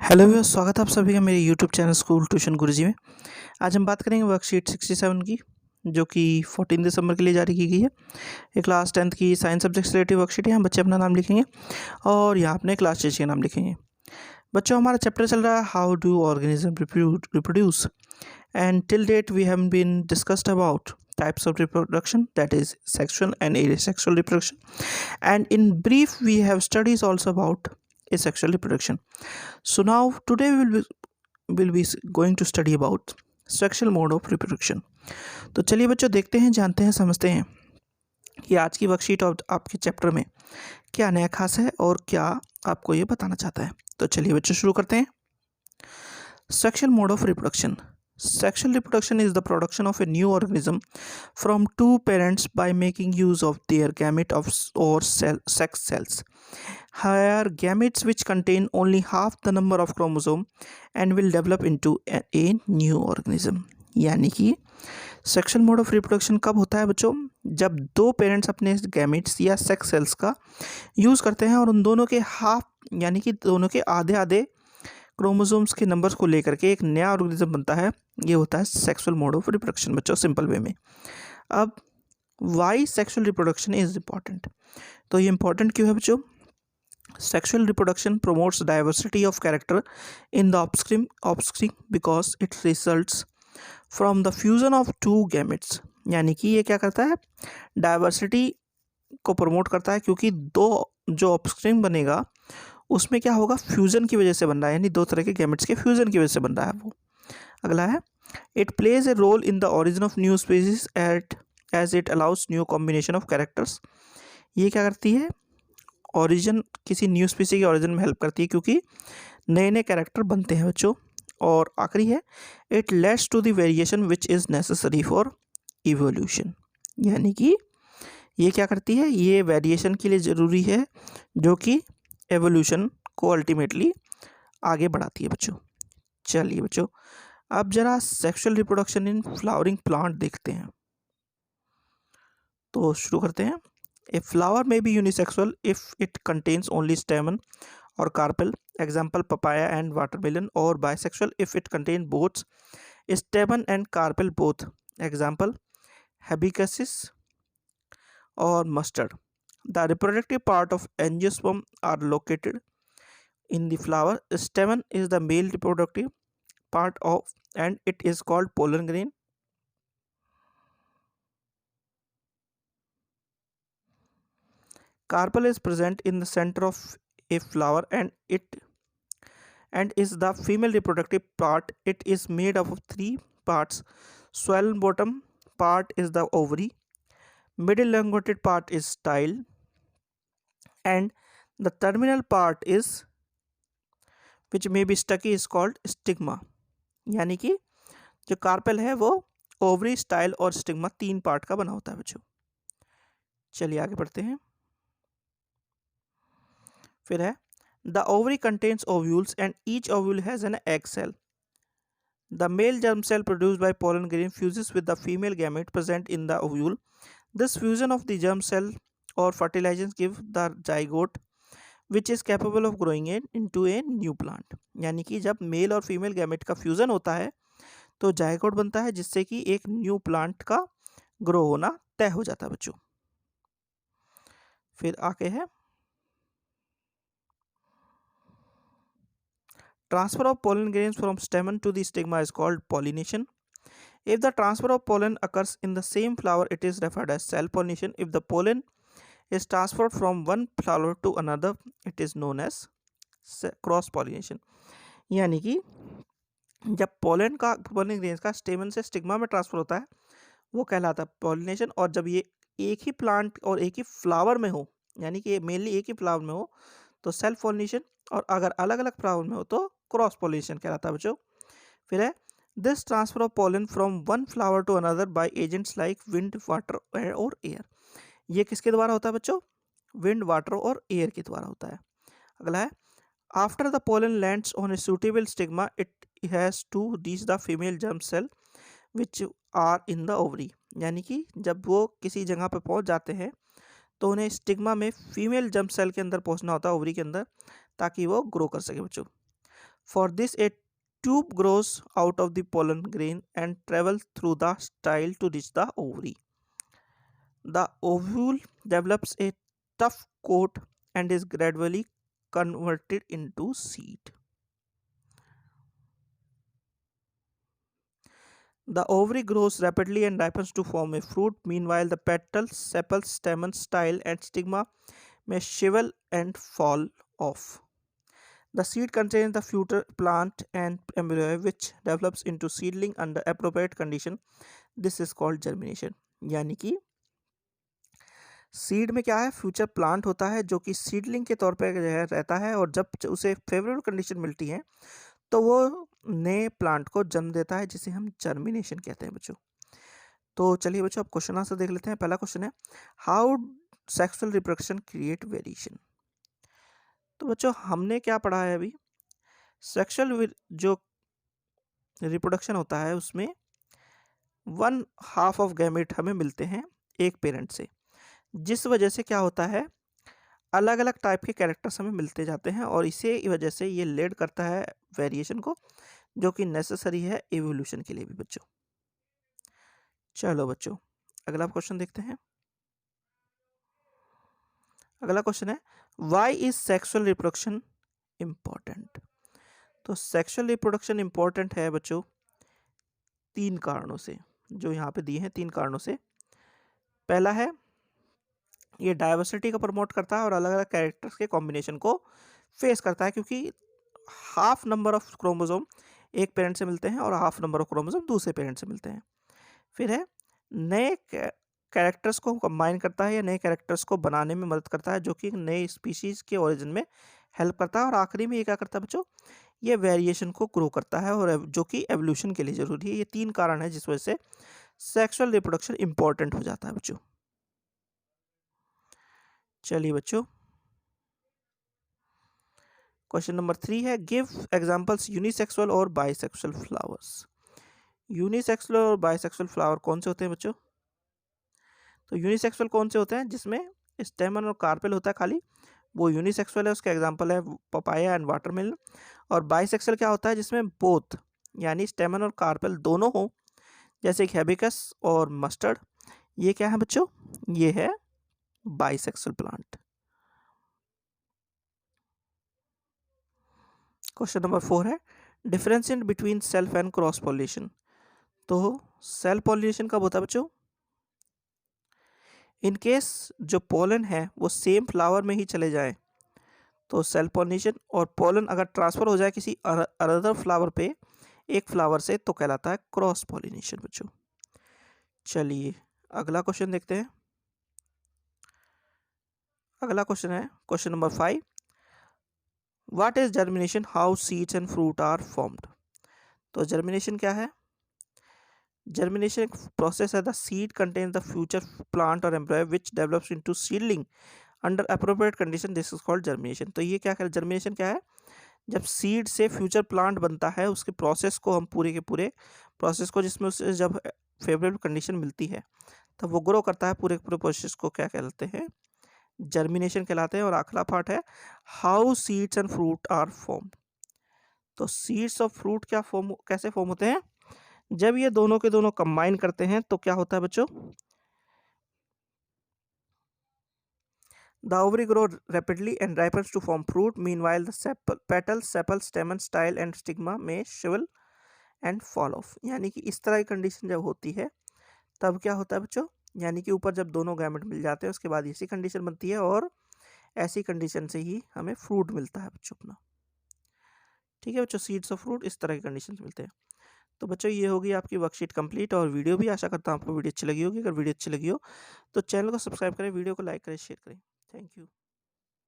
Hello viewers, स्वागत है आप सभी का मेरे यूट्यूब चैनल स्कूल ट्यूशन गुरुजी में। आज हम बात करेंगे वर्कशीट 67 की, जो कि 14 दिसंबर के लिए जारी की गई है। ये क्लास 10th की साइंस सब्जेक्ट से रिलेटेड वर्कशीट है। यहाँ बच्चे अपना नाम लिखेंगे और यहाँ अपने क्लास टीचर का नाम लिखेंगे। बच्चों, हमारा चैप्टर चल रहा है how do organism reproduce, and till date we have been discussed about types of reproduction, that is sexual and asexual reproduction, and in brief we have studies also about asexual reproduction. So now today we will be going to study about sexual mode of reproduction. तो चलिए बच्चों, देखते हैं, जानते हैं, समझते हैं कि आज की वर्कशीट और आपके चैप्टर में क्या नया खास है और क्या आपको ये बताना चाहता है। तो चलिए बच्चों, शुरू करते हैं। Sexual mode of reproduction. Sexual reproduction is the production of a new organism from two parents by making use of their gamete or sex cells. Here, gametes which contain only half the number of chromosome and will develop into a new organism. यानी कि sexual mode of reproduction कब होता है बच्चों? जब दो parents अपने gametes या सेक्स सेल्स का यूज़ करते हैं और उन दोनों के हाफ यानी कि दोनों के आधे आधे क्रोमोसोम्स के नंबर्स को लेकर के एक नया ऑर्गेनिज्म बनता है। ये होता है सेक्सुअल मोड ऑफ रिप्रोडक्शन बच्चों, सिंपल वे में। अब why sexual reproduction is important, तो ये इंपॉर्टेंट क्यों है बच्चों? Sexual reproduction promotes diversity of character in the offspring because it results from the fusion of two gametes. यानी कि ये क्या करता है? डाइवर्सिटी को प्रमोट करता है, क्योंकि दो जो ऑफस्प्रिंग बनेगा उसमें क्या होगा? फ्यूजन की वजह से बन रहा है, यानी दो तरह के गैमेट्स के फ्यूजन की वजह से बन रहा है वो। अगला है, it plays a role in the origin of new species as it allows new combination of characters. ये क्या करती है? ऑरिजिन, किसी न्यू स्पीसी के ऑरिजिन में हेल्प करती है, क्योंकि नए नए कैरेक्टर बनते हैं बच्चों। और आखिरी है, it leads to the variation which is necessary for evolution. यानी कि ये क्या करती है? ये वेरिएशन के लिए ज़रूरी है, जो कि एवोल्यूशन को अल्टीमेटली आगे बढ़ाती है बच्चों। चलिए बच्चों, अब जरा sexual reproduction in flowering plant देखते हैं। तो शुरू करते हैं। A flower may be unisexual if it contains only stamen और carpel, example papaya and watermelon, और bisexual if it contain both stamen and carpel both, example hibiscus और mustard. The reproductive part of angiosperm are located in the flower. Stamen is the male reproductive part of, and it is called pollen grain. Carpel is present in the center of a flower, and is the female reproductive part. It is made up of three parts. Swollen bottom part is the ovary. Middle elongated part is style, and the terminal part is which may be stucky is called stigma. यानी कि जो carpel है वो ovary, style और stigma तीन part का बना होता है बच्चों। चलिए आगे बढ़ते हैं। फिर है, the ovary contains ovules and each ovule has an egg cell. The male germ cell produced by pollen grain fuses with the female gamete present in the ovule. This fusion of the germ cell or fertilization give the zygote which is capable of growing into a new plant. यानी कि जब mail और female gamete का fusion होता है तो zygote बनता है, जिससे कि एक न्यू प्लांट का ग्रो होना तय हो जाता है बच्चों। फिर आगे है, transfer of pollen grains from stamen to the stigma is called pollination. If the transfer of pollen occurs in the same flower, it is referred as cell pollination. If the pollen is transferred from one flower to another, it is known as cross pollination. यानी कि जब pollen grains का स्टेमन से stigma में transfer होता है वो कहलाता है पॉलिनेशन, और जब ये एक ही प्लांट और एक ही फ्लावर में हो, यानी कि मेनली एक ही फ्लावर में हो, तो सेल्फ पॉलिनेशन, और अगर अलग अलग फ्लावर में हो तो क्रॉस पॉलिनेशन कहलाता है बच्चों। फिर है, this transfer of pollen from one flower to another by agents like wind, water और एयर. ये किसके द्वारा होता है बच्चों? विंड, वाटर और एयर के द्वारा होता है। अगला है, after the pollen lands on a suitable stigma it has to reach the female germ cell which are in the ovary. यानी कि जब वो किसी जगह पर पहुंच जाते हैं तो उन्हें स्टिग्मा में फीमेल जर्म सेल के अंदर पहुंचना होता है, ओवरी के अंदर, ताकि वो ग्रो कर सके बच्चों। For this, a tube grows out of the pollen grain and travels through the style to reach the ovary. The ovule develops a tough coat and is gradually converted into seed. The ovary grows rapidly and ripens to form a fruit. Meanwhile, the petals, sepals, stamens, style, and stigma may shrivel and fall off. The seed contains the future plant and embryo which develops into seedling under appropriate condition. This is called germination. यानी कि seed में क्या है, future plant होता है जो कि seedling के तौर पर रहता है, और जब उसे फेवरेबल कंडीशन मिलती है तो वो नए प्लांट को जन्म देता है, जिसे हम जर्मिनेशन कहते हैं बच्चों। तो चलिए बच्चों, अब क्वेश्चन आंसर देख लेते हैं। पहला क्वेश्चन है, how sexual reproduction create variation. तो बच्चों हमने क्या पढ़ा है अभी, सेक्सुअल जो रिप्रोडक्शन होता है उसमें 1/2 ऑफ गैमेट हमें मिलते हैं एक पेरेंट से, जिस वजह से क्या होता है, अलग अलग टाइप के कैरेक्टर्स हमें मिलते जाते हैं, और इसी वजह से ये लीड करता है वेरिएशन को, जो कि नेसेसरी है एवोल्यूशन के लिए भी बच्चों। चलो बच्चों, अगला क्वेश्चन देखते हैं। अगला क्वेश्चन है, why is sexual reproduction important. तो सेक्सुअल रिप्रोडक्शन इंपॉर्टेंट है बच्चों 3 कारणों से, जो यहाँ पे दिए हैं 3 कारणों से। पहला है, ये डाइवर्सिटी को प्रमोट करता है और अलग अलग कैरेक्टर्स के कॉम्बिनेशन को फेस करता है, क्योंकि हाफ नंबर ऑफ क्रोमोसोम एक पेरेंट से मिलते हैं और हाफ नंबर ऑफ क्रोमोसोम दूसरे पेरेंट से मिलते हैं। फिर है, नए कैरेक्टर्स को कंबाइन करता है या नए कैरेक्टर्स को बनाने में मदद करता है, जो कि नए स्पीशीज के ओरिजिन में हेल्प करता है। और आखिरी में ये क्या करता है बच्चों, ये वेरिएशन को ग्रो करता है, और जो कि एवोल्यूशन के लिए जरूरी है। ये 3 कारण है जिस वजह से सेक्सुअल रिप्रोडक्शन इंपॉर्टेंट हो जाता है बच्चों। चलिए बच्चों, क्वेश्चन नंबर 3 है, गिव एग्जांपल्स यूनिसेक्सुअल और बाइसेक्सुअल फ्लावर्स। यूनिसेक्सुअल और बाइसेक्सुअल फ्लावर कौन से होते हैं बच्चों। तो यूनिसेक्सुअल कौन से होते हैं, जिसमें स्टेमन और कार्पेल होता है खाली, वो यूनिसेक्सुअल है। उसका एग्जांपल है पपाया एंड वाटरमेलन। और बाइसेक्सुअल क्या होता है, जिसमें बोथ यानी स्टेमन और कार्पेल दोनों हो, जैसे हेबिस्कस और मस्टर्ड। ये क्या है बच्चों, ये है बाइसेक्सुअल प्लांट। क्वेश्चन नंबर 4 है, differentiate between self and cross pollination. तो सेल्फ पॉलिनेशन कब होता है बच्चों, इन केस जो पोलन है वो सेम फ्लावर में ही चले जाए तो सेल्फ पॉलिनेशन, और पोलन अगर ट्रांसफर हो जाए किसी अदर फ्लावर पे एक फ्लावर से तो कहलाता है क्रॉस पॉलिनेशन बच्चों। चलिए अगला क्वेश्चन देखते हैं। अगला क्वेश्चन है question number 5, what is germination, how seeds and fruit are formed. तो जर्मिनेशन क्या है, germination एक process है, the seed contains the future plant or embryo which develops into seedling under appropriate condition, this is called germination। तो ये क्या है, germination क्या है, जब सीड से फ्यूचर प्लांट बनता है उसके प्रोसेस को हम पूरे के पूरे प्रोसेस को, जिसमें उसे जब फेवरेबल कंडीशन मिलती है तब वो ग्रो करता है, पूरे पूरे प्रोसेस को क्या कहलाते हैं, जर्मिनेशन कहलाते हैं। और अगला पार्ट है, how seeds and fruit are form. तो सीड्स और फ्रूट क्या फॉर्म, कैसे फॉर्म होते हैं, जब ये दोनों के दोनों कंबाइन करते हैं तो क्या होता है बच्चों, the ovary grow rapidly and ripens to form fruit. Meanwhile, the petals, sepals, stamen, style and stigma may shrivel and fall off। यानी कि इस तरह की कंडीशन जब होती है तब क्या होता है बच्चों, यानी कि ऊपर जब दोनों गैमेट मिल जाते हैं उसके बाद ऐसी कंडीशन बनती है, और ऐसी कंडीशन से ही हमें फ्रूट मिलता है बच्चों अपना। ठीक है बच्चों, सीड्स ऑफ फ्रूट इस तरह की कंडीशन मिलते हैं। तो बच्चों ये होगी आपकी वर्कशीट कंप्लीट, और वीडियो भी आशा करता हूँ आपको वीडियो अच्छी लगी होगी। अगर वीडियो अच्छी लगी हो तो चैनल को सब्सक्राइब करें, वीडियो को लाइक करें, शेयर करें। Thank you.